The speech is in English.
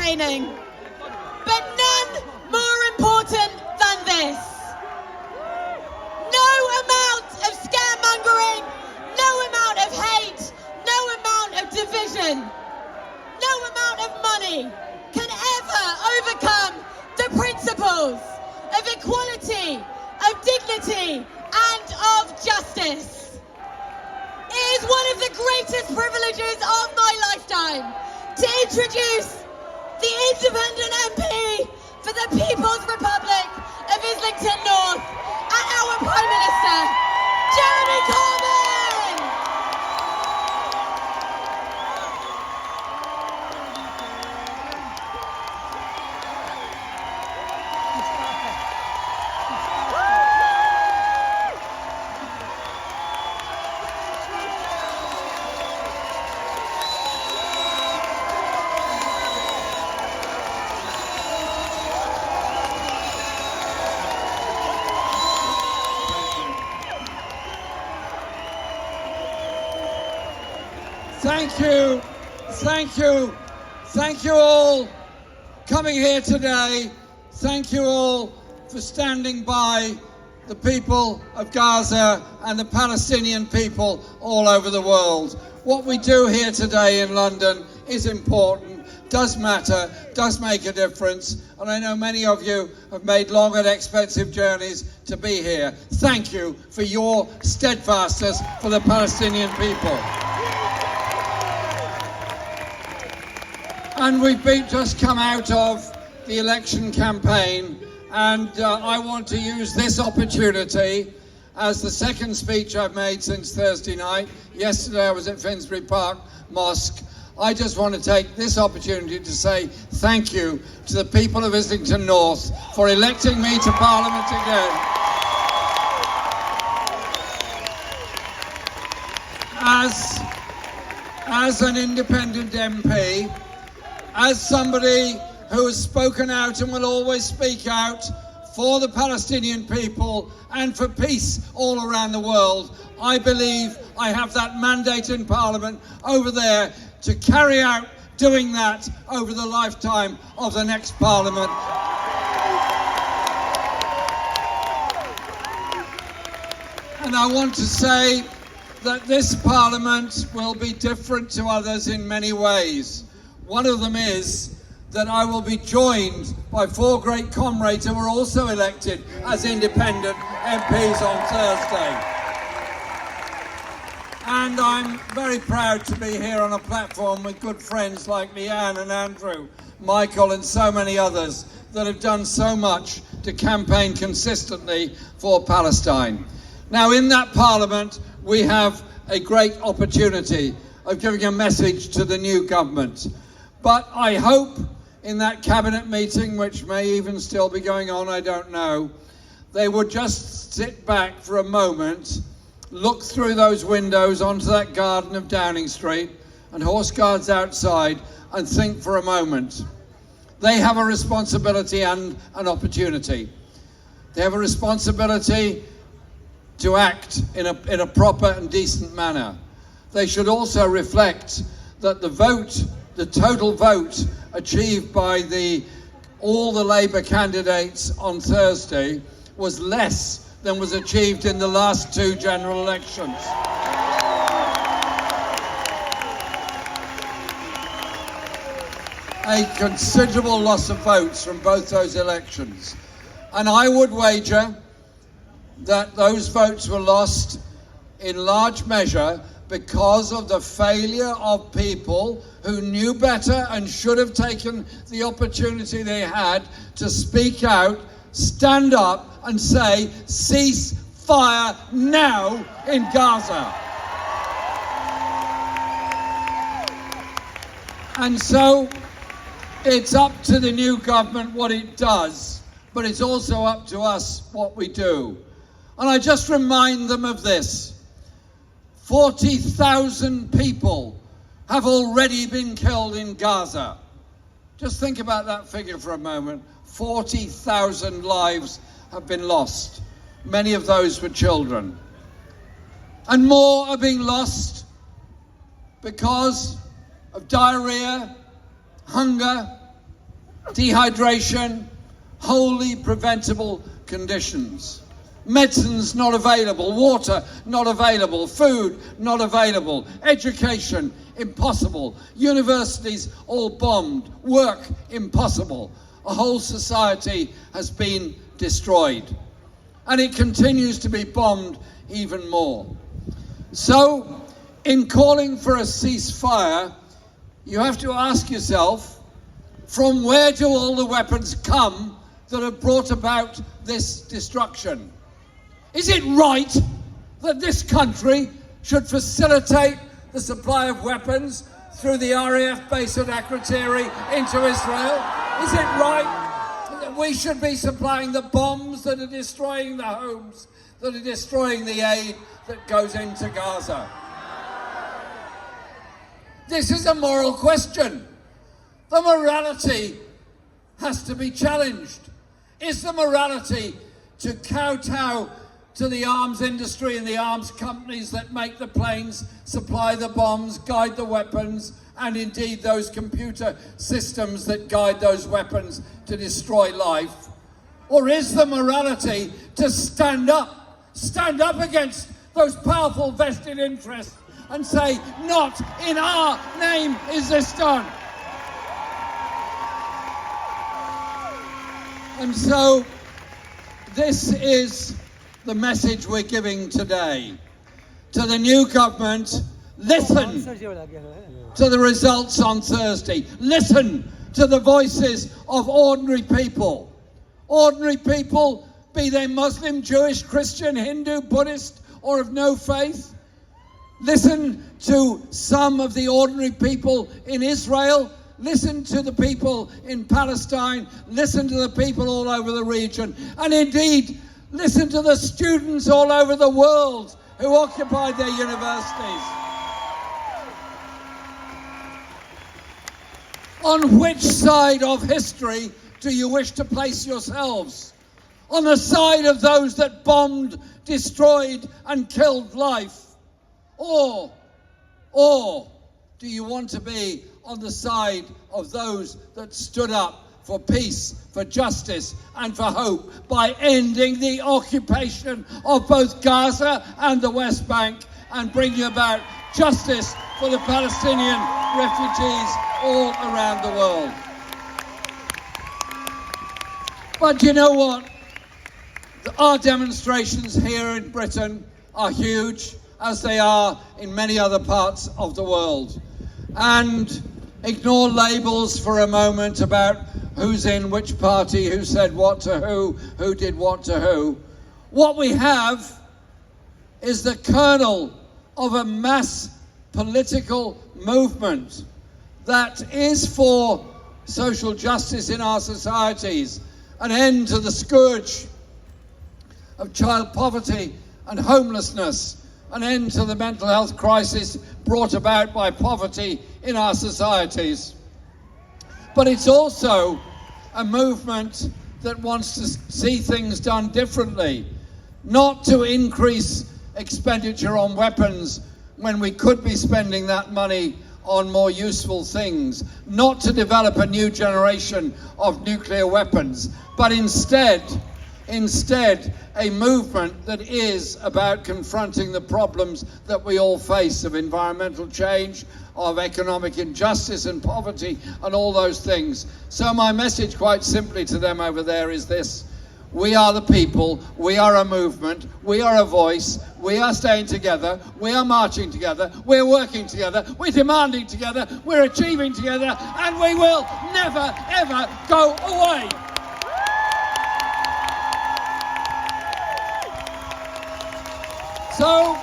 entertaining, but none more important than this. No amount of scaremongering, no amount of hate, no amount of division, no amount of money can ever overcome the principles of equality, of dignity, and of justice. It is one of the greatest privileges of my lifetime to introduce the independent MP for the People's Republic of Islington North and our Prime Minister, Jeremy Corbyn! Thank you all coming here today. Thank you all for standing by the people of Gaza and the Palestinian people all over the world. What we do here today in London is important, does matter, does make a difference, and I know many of you have made long and expensive journeys to be here. Thank you for your steadfastness for the Palestinian people. And we've just come out of the election campaign, and I want to use this opportunity as the second speech I've made since Thursday night. Yesterday I was at Finsbury Park Mosque. I just want to take this opportunity to say thank you to the people of Islington North for electing me to Parliament again. As an independent MP, as somebody who has spoken out and will always speak out for the Palestinian people and for peace all around the world, I believe I have that mandate in Parliament over there to carry out doing that over the lifetime of the next Parliament. And I want to say that this Parliament will be different to others in many ways. One of them is that I will be joined by four great comrades who were also elected as independent MPs on Thursday. And I'm very proud to be here on a platform with good friends like Leanne and Andrew, Michael and so many others that have done so much to campaign consistently for Palestine. Now in that Parliament we have a great opportunity of giving a message to the new government. But I hope in that cabinet meeting, which may even still be going on, I don't know, they would just sit back for a moment, look through those windows onto that garden of Downing Street and Horse Guards outside and think for a moment. They have a responsibility and an opportunity. They have a responsibility to act in a proper and decent manner. They should also reflect that the total vote achieved by all the Labour candidates on Thursday was less than was achieved in the last two general elections. A considerable loss of votes from both those elections. And I would wager that those votes were lost in large measure because of the failure of people who knew better and should have taken the opportunity they had to speak out, stand up and say, cease fire now in Gaza. And so it's up to the new government what it does, but it's also up to us what we do. And I just remind them of this. 40,000 people have already been killed in Gaza. Just think about that figure for a moment. 40,000 lives have been lost. Many of those were children. And more are being lost because of diarrhea, hunger, dehydration, wholly preventable conditions. Medicines not available, water not available, food not available, education impossible, universities all bombed, work impossible. A whole society has been destroyed, and it continues to be bombed even more. So, in calling for a ceasefire, you have to ask yourself, from where do all the weapons come that have brought about this destruction? Is it right that this country should facilitate the supply of weapons through the RAF base at Akrotiri into Israel? Is it right that we should be supplying the bombs that are destroying the homes, that are destroying the aid that goes into Gaza? This is a moral question. The morality has to be challenged. Is the morality to kowtow to the arms industry and the arms companies that make the planes, supply the bombs, guide the weapons, and indeed those computer systems that guide those weapons to destroy life? Or is the morality to stand up against those powerful vested interests and say, not in our name is this done? And so this is the message we're giving today to the new government. Listen to the results on Thursday. Listen to the voices of ordinary people. Ordinary people, be they Muslim, Jewish, Christian, Hindu, Buddhist, or of no faith. Listen to some of the ordinary people in Israel. Listen to the people in Palestine. Listen to the people all over the region. And indeed, listen to the students all over the world who occupied their universities. On which side of history do you wish to place yourselves? On the side of those that bombed, destroyed, and killed life? Or do you want to be on the side of those that stood up for peace, for justice, and for hope by ending the occupation of both Gaza and the West Bank and bringing about justice for the Palestinian refugees all around the world? But you know what? Our demonstrations here in Britain are huge, as they are in many other parts of the world. And ignore labels for a moment about who's in which party, who said what to who did what to who. What we have is the kernel of a mass political movement that is for social justice in our societies, an end to the scourge of child poverty and homelessness, an end to the mental health crisis brought about by poverty in our societies. But it's also a movement that wants to see things done differently, not to increase expenditure on weapons when we could be spending that money on more useful things, not to develop a new generation of nuclear weapons, but instead a movement that is about confronting the problems that we all face of environmental change, of economic injustice and poverty and all those things. So my message quite simply to them over there is this: we are the people, we are a movement, we are a voice, we are staying together, we are marching together, we're working together, we're demanding together, we're achieving together, and we will never ever go away. So